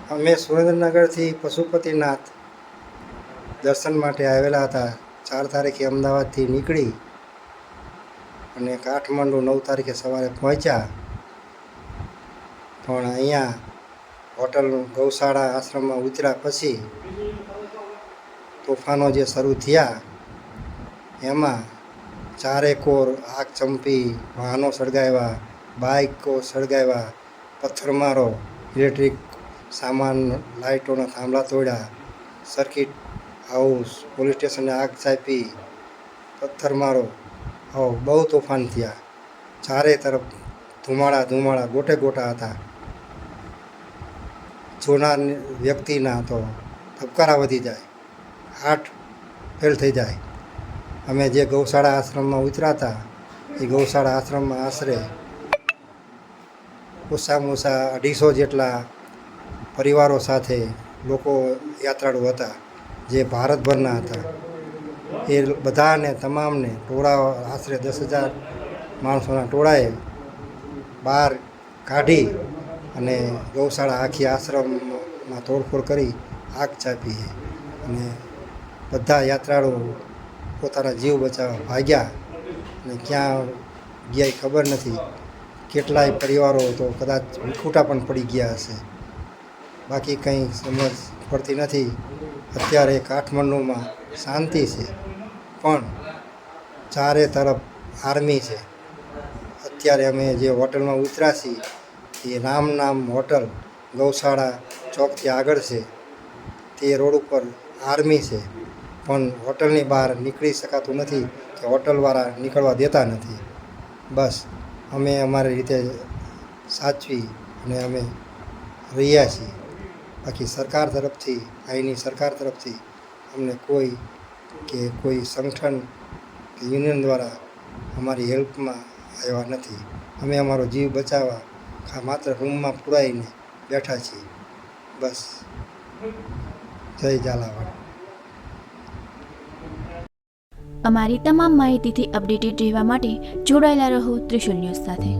અમે સુરેન્દ્રનગરથી પશુપતિનાથ દર્શન માટે આવેલા હતા। 4 તારીખે અમદાવાદથી નીકળી અને કાઠમંડુ 9 તારીખે સવારે પહોંચ્યા। પણ અહીંયા હોટલ ગૌશાળા આશ્રમમાં ઉતર્યા પછી તોફાનો જે શરૂ થયા એમાં ચારેકોર આગ ચંપી, વાહનો સળગાવ્યા, બાઇકો સળગાવ્યા, પથ્થરમારો, ઇલેક્ટ્રિક સામાન, લાઇટોના થાંભલા તોડ્યા, સર્કિટ હાઉસ, પોલીસ સ્ટેશને આગ ચાંપી, પથ્થરમારો, બહુ તોફાન થયા। ચારે તરફ ધુમાડા ગોટે ગોટા હતા। જોનાર વ્યક્તિના તો ધબકારા વધી જાય, હાર્ટ ફેલ થઈ જાય। અમે જે ગૌશાળા આશ્રમમાં ઉતર્યા હતા એ ગૌશાળા આશ્રમમાં આશરે ઓછામાં ઓછા 250 જેટલા પરિવારો સાથે લોકો યાત્રાળુ હતા, જે ભારતભરના હતા। એ બધાને તમામને ટોળા આશરે 10,000 માણસોના ટોળાએ બહાર કાઢી અને ગૌશાળા આખી આશ્રમમાં તોડફોડ કરી આગ ચાંપી અને બધા યાત્રાળુ પોતાના જીવ બચાવવા ભાગ્યા અને ક્યાં ગયા ખબર નથી। કેટલાય પરિવારો તો કદાચ વિખૂટા પણ પડી ગયા હશે, બાકી કંઈ સમજ પડતી નથી। અત્યારે કાઠમંડુમાં શાંતિ છે, પણ ચારે તરફ આર્મી છે। અત્યારે અમે જે હોટલમાં ઉતર્યા છીએ એ રામ નામ હોટલ ગૌશાળા ચોકથી આગળ છે। તે રોડ ઉપર આર્મી છે, પણ હોટલની બહાર નીકળી શકાતું નથી કે હોટલવાળા નીકળવા દેતા નથી। બસ અમે અમારી રીતે સાચવી અને અમે રહ્યા છીએ। બાકી સરકાર તરફથી, અહીંની સરકાર તરફથી અમને કોઈ સંગઠન કે યુનિયન દ્વારા અમારી હેલ્પમાં આવ્યા નથી। અમે અમારો જીવ બચાવવા માત્ર રૂમમાં પુરાઈને બેઠા છીએ। બસ, જય ઝાલાવાડ। અમારી તમામ માહિતીથી અપડેટેડ રહેવા માટે જોડાયેલા રહો ત્રિશુલ ન્યૂઝ સાથે।